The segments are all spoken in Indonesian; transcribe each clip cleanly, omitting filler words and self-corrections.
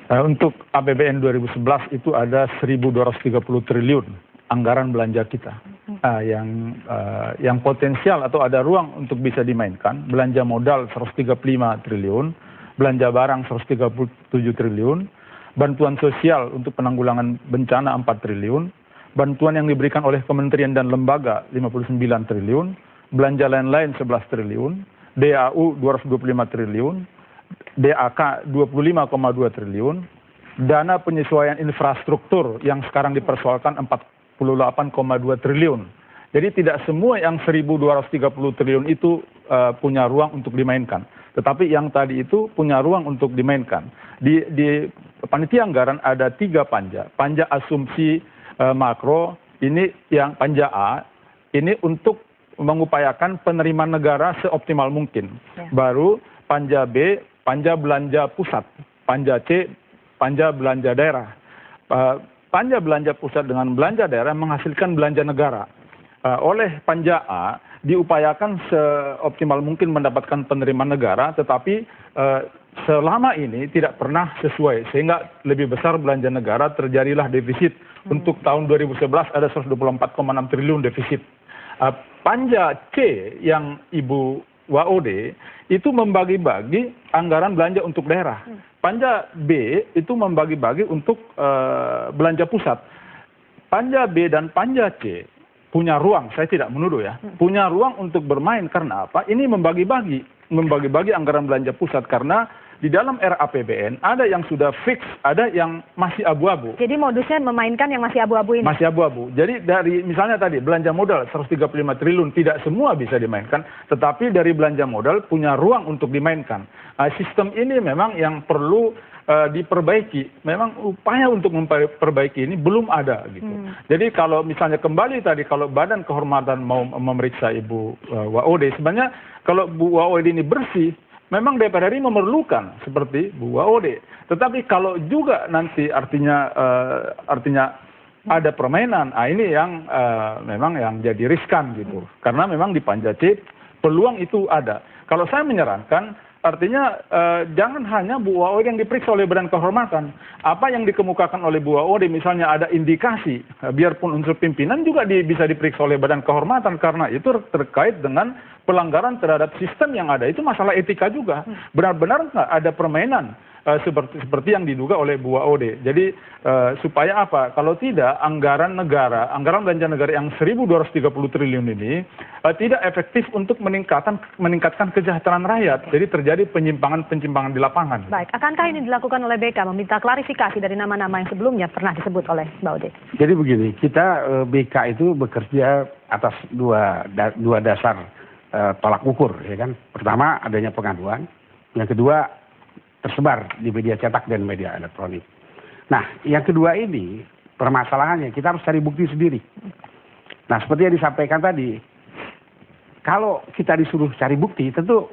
Untuk APBN 2011 itu ada 1.230 triliun anggaran belanja kita yang potensial atau ada ruang untuk bisa dimainkan. Belanja modal 135 triliun, belanja barang 137 triliun, bantuan sosial untuk penanggulangan bencana 4 triliun, bantuan yang diberikan oleh kementerian dan lembaga 59 triliun, belanja lain-lain 11 triliun, DAU 225 triliun, DAK 25,2 triliun, dana penyesuaian infrastruktur yang sekarang dipersoalkan 48,2 triliun. Jadi tidak semua yang 1.230 triliun itu punya ruang untuk dimainkan. Tetapi yang tadi itu punya ruang untuk dimainkan. Di panitia anggaran ada 3 panja. Panja asumsi makro, ini yang panja A, ini untuk mengupayakan penerimaan negara seoptimal mungkin. Ya. Baru panja B, panja belanja pusat, panja C, panja belanja daerah. Panja belanja pusat dengan belanja daerah menghasilkan belanja negara. Oleh panja A diupayakan seoptimal mungkin mendapatkan penerimaan negara, tetapi selama ini tidak pernah sesuai, sehingga lebih besar belanja negara, terjadilah defisit. Untuk tahun 2011 ada 124,6 triliun defisit. Panja C yang Ibu WAOD itu membagi-bagi anggaran belanja untuk daerah. Panja B itu membagi-bagi untuk belanja pusat. Panja B dan Panja C punya ruang, saya tidak menuduh ya, punya ruang untuk bermain. Karena apa? Ini membagi-bagi anggaran belanja pusat, karena di dalam RAPBN ada yang sudah fix, ada yang masih abu-abu. Jadi modusnya memainkan yang masih abu-abu ini? Masih abu-abu. Jadi dari misalnya tadi belanja modal 135 triliun tidak semua bisa dimainkan, tetapi dari belanja modal punya ruang untuk dimainkan. Sistem ini memang yang perlu diperbaiki. Memang upaya untuk memperbaiki ini belum ada gitu. Jadi kalau misalnya kembali tadi, kalau Badan Kehormatan mau memeriksa Ibu WAOD, sebenarnya kalau Bu WAOD ini bersih, memang DPR RI memerlukan seperti Bu WAOD. Tetapi kalau juga nanti artinya ada permainan, ini yang memang yang jadi riskan gitu. Karena memang di panja C peluang itu ada. Kalau saya menyarankan, artinya jangan hanya Bu WAOD yang diperiksa oleh Badan Kehormatan. Apa yang dikemukakan oleh Bu WAOD, misalnya ada indikasi, biarpun unsur pimpinan juga bisa diperiksa oleh Badan Kehormatan, karena itu terkait dengan pelanggaran terhadap sistem yang ada. Itu masalah etika juga. Benar-benar nggak ada permainan seperti yang diduga oleh Bu WAOD. Jadi supaya apa? Kalau tidak, anggaran negara, anggaran belanja negara yang 1.230 triliun ini tidak efektif untuk meningkatkan kesejahteraan rakyat. Jadi terjadi penyimpangan-penyimpangan di lapangan. Baik, akankah ini dilakukan oleh BK, meminta klarifikasi dari nama-nama yang sebelumnya pernah disebut oleh Mbak Ode? Jadi begini, kita BK itu bekerja atas dua dasar tolak ukur, ya kan? Pertama, adanya pengaduan. Yang kedua, tersebar di media cetak dan media elektronik. Nah, yang kedua ini permasalahannya kita harus cari bukti sendiri. Nah, seperti yang disampaikan tadi, kalau kita disuruh cari bukti, tentu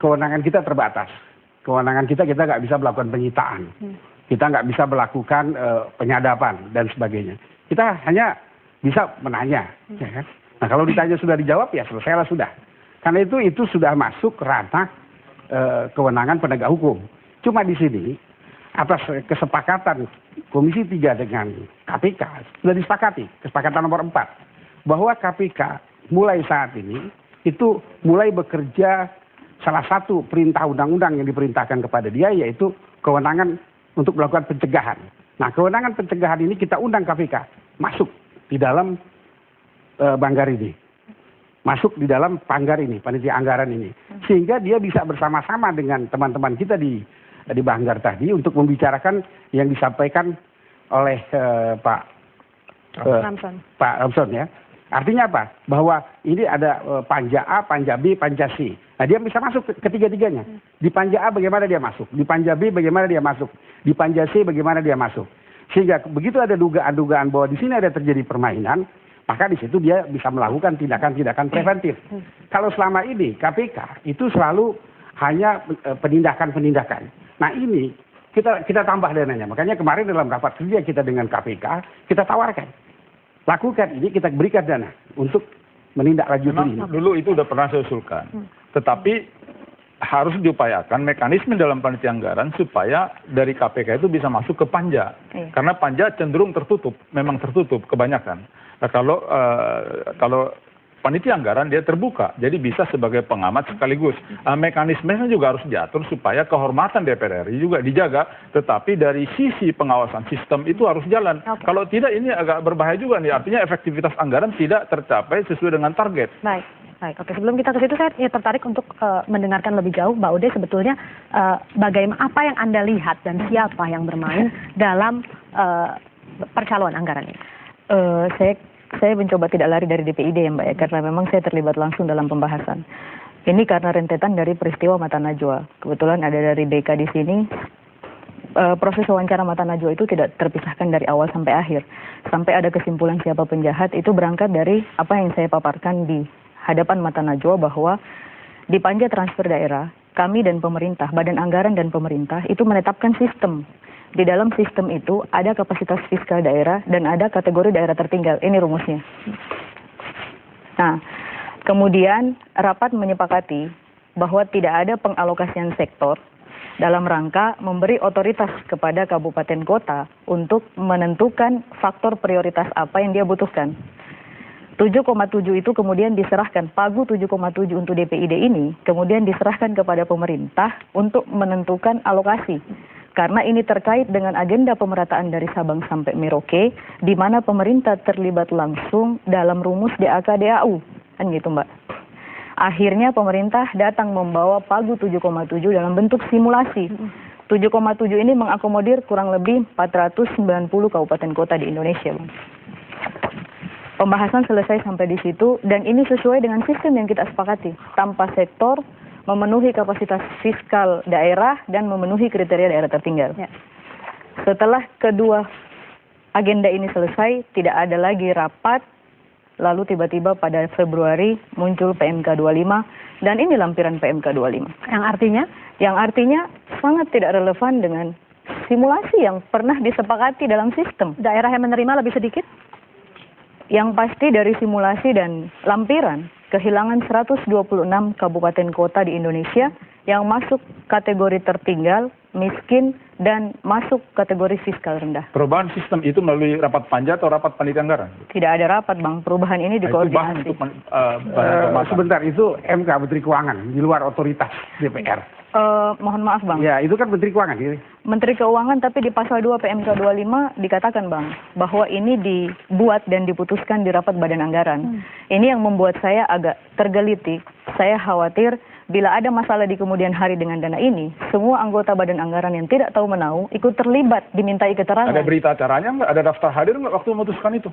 kewenangan kita terbatas. Kewenangan kita nggak bisa melakukan penyitaan, kita nggak bisa melakukan penyadapan dan sebagainya. Kita hanya bisa menanya, ya kan? Nah, kalau ditanya sudah dijawab, ya selesailah sudah. Karena itu sudah masuk ranah kewenangan penegak hukum. Cuma di sini atas kesepakatan Komisi 3 dengan KPK sudah disepakati, kesepakatan nomor 4, bahwa KPK mulai saat ini itu mulai bekerja, salah satu perintah undang-undang yang diperintahkan kepada dia yaitu kewenangan untuk melakukan pencegahan. Nah, kewenangan pencegahan ini kita undang KPK masuk di dalam Banggar ini, masuk di dalam Panggar ini, panitia anggaran ini, sehingga dia bisa bersama-sama dengan teman-teman kita di Banggar tadi untuk membicarakan yang disampaikan oleh Pak Ramson ya. Artinya apa? Bahwa ini ada panja A, panja B, panja C. Nah, dia bisa masuk ketiga-tiganya. Di panja A bagaimana dia masuk, di panja B bagaimana dia masuk, di panja C bagaimana dia masuk. Sehingga begitu ada dugaan-dugaan bahwa di sini ada terjadi permainan, maka di situ dia bisa melakukan tindakan-tindakan preventif. Kalau selama ini KPK itu selalu hanya penindakan-penindakan. Nah, ini kita tambah dananya. Makanya kemarin dalam rapat kerja kita dengan KPK, kita tawarkan, lakukan ini, kita berikan dana untuk menindaklanjuti ini. Dulu itu udah pernah saya usulkan. Tetapi harus diupayakan mekanisme dalam panitia anggaran supaya dari KPK itu bisa masuk ke panja. Karena panja cenderung tertutup, memang tertutup kebanyakan. Nah, kalau panitia anggaran dia terbuka, jadi bisa sebagai pengamat sekaligus. Mekanismenya juga harus diatur supaya kehormatan DPR RI juga dijaga, tetapi dari sisi pengawasan sistem itu harus jalan. Kalau tidak ini agak berbahaya juga nih, artinya efektivitas anggaran tidak tercapai sesuai dengan target. Baik, oke. Sebelum kita ke situ, saya tertarik untuk mendengarkan lebih jauh, Mbak Ude, sebetulnya bagaimana apa yang Anda lihat dan siapa yang bermain dalam percaloan anggaran ini? Saya mencoba tidak lari dari DPID ya Mbak ya, karena memang saya terlibat langsung dalam pembahasan. Ini karena rentetan dari peristiwa Mata Najwa. Kebetulan ada dari BK di sini. Proses wawancara Mata Najwa itu tidak terpisahkan dari awal sampai akhir. Sampai ada kesimpulan siapa penjahat itu berangkat dari apa yang saya paparkan di hadapan Mata Najwa, bahwa di panja transfer daerah, kami dan pemerintah, badan anggaran dan pemerintah itu menetapkan sistem. Di dalam sistem itu ada kapasitas fiskal daerah dan ada kategori daerah tertinggal. Ini rumusnya. Nah, kemudian rapat menyepakati bahwa tidak ada pengalokasian sektor dalam rangka memberi otoritas kepada kabupaten kota untuk menentukan faktor prioritas apa yang dia butuhkan. 7,7 itu kemudian diserahkan, pagu 7,7 untuk DPID ini kemudian diserahkan kepada pemerintah untuk menentukan alokasi. Karena ini terkait dengan agenda pemerataan dari Sabang sampai Merauke, di mana pemerintah terlibat langsung dalam rumus DAK DAU, kan gitu Mbak. Akhirnya pemerintah datang membawa pagu 7,7 dalam bentuk simulasi. 7,7 ini mengakomodir kurang lebih 490 kabupaten kota di Indonesia, Bang. Pembahasan selesai sampai di situ, dan ini sesuai dengan sistem yang kita sepakati, tanpa sektor, memenuhi kapasitas fiskal daerah dan memenuhi kriteria daerah tertinggal. Setelah kedua agenda ini selesai, tidak ada lagi rapat, lalu tiba-tiba pada Februari muncul PMK 25, dan ini lampiran PMK 25. Yang artinya? Yang artinya sangat tidak relevan dengan simulasi yang pernah disepakati dalam sistem. Daerah yang menerima lebih sedikit? Yang pasti dari simulasi dan lampiran, kehilangan 126 kabupaten kota di Indonesia yang masuk kategori tertinggal, miskin, dan masuk kategori fiskal rendah. Perubahan sistem itu melalui rapat panja atau rapat panitia anggaran? Tidak ada rapat, Bang. Perubahan ini dikoordinasi. Sebentar, itu MK Menteri Keuangan, di luar otoritas DPR. Mohon maaf, Bang. Ya, itu kan Menteri Keuangan. Menteri Keuangan, tapi di pasal 2 PMK 25 dikatakan, Bang, bahwa ini dibuat dan diputuskan di rapat badan anggaran. Ini yang membuat saya agak tergelitik. Saya khawatir bila ada masalah di kemudian hari dengan dana ini, semua anggota badan anggaran yang tidak tahu menau ikut terlibat, dimintai keterangan. Ada berita acaranya nggak? Ada daftar hadir nggak waktu memutuskan itu?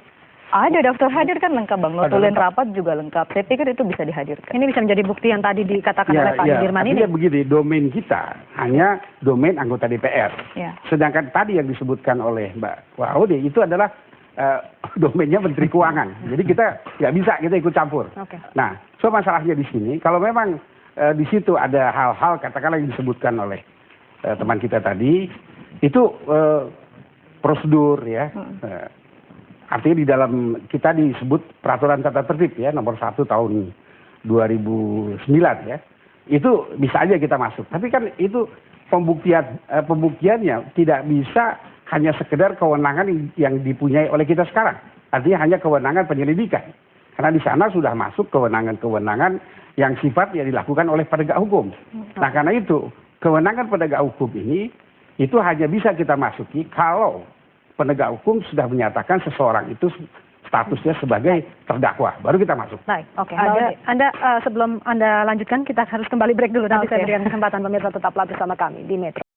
Ada daftar hadir kan lengkap, Bang. Notulen rapat juga lengkap. Saya pikir itu bisa dihadirkan. Ini bisa menjadi bukti yang tadi dikatakan oleh Pak Dirman ini. Artinya begini, domain kita hanya domain anggota DPR. Sedangkan tadi yang disebutkan oleh Mbak Waude itu adalah domainnya Menteri Keuangan. Jadi kita nggak bisa kita ikut campur. Nah, masalahnya di sini, kalau memang di situ ada hal-hal katakanlah yang disebutkan oleh teman kita tadi, itu prosedur ya. Artinya di dalam kita disebut peraturan tata tertib ya nomor 1 tahun 2009 ya. Itu bisa aja kita masuk. Tapi kan itu pembuktiannya tidak bisa hanya sekedar kewenangan yang dipunyai oleh kita sekarang. Artinya hanya kewenangan penyelidikan. Karena di sana sudah masuk kewenangan-kewenangan yang sifatnya dilakukan oleh penegak hukum. Nah, karena itu kewenangan penegak hukum ini itu hanya bisa kita masuki kalau penegak hukum sudah menyatakan seseorang itu statusnya sebagai terdakwa, baru kita masuk. Baik, oke. Anda sebelum Anda lanjutkan, kita harus kembali break dulu. Nanti saya berikan kesempatan pemirsa tetaplah bersama kami di Metro.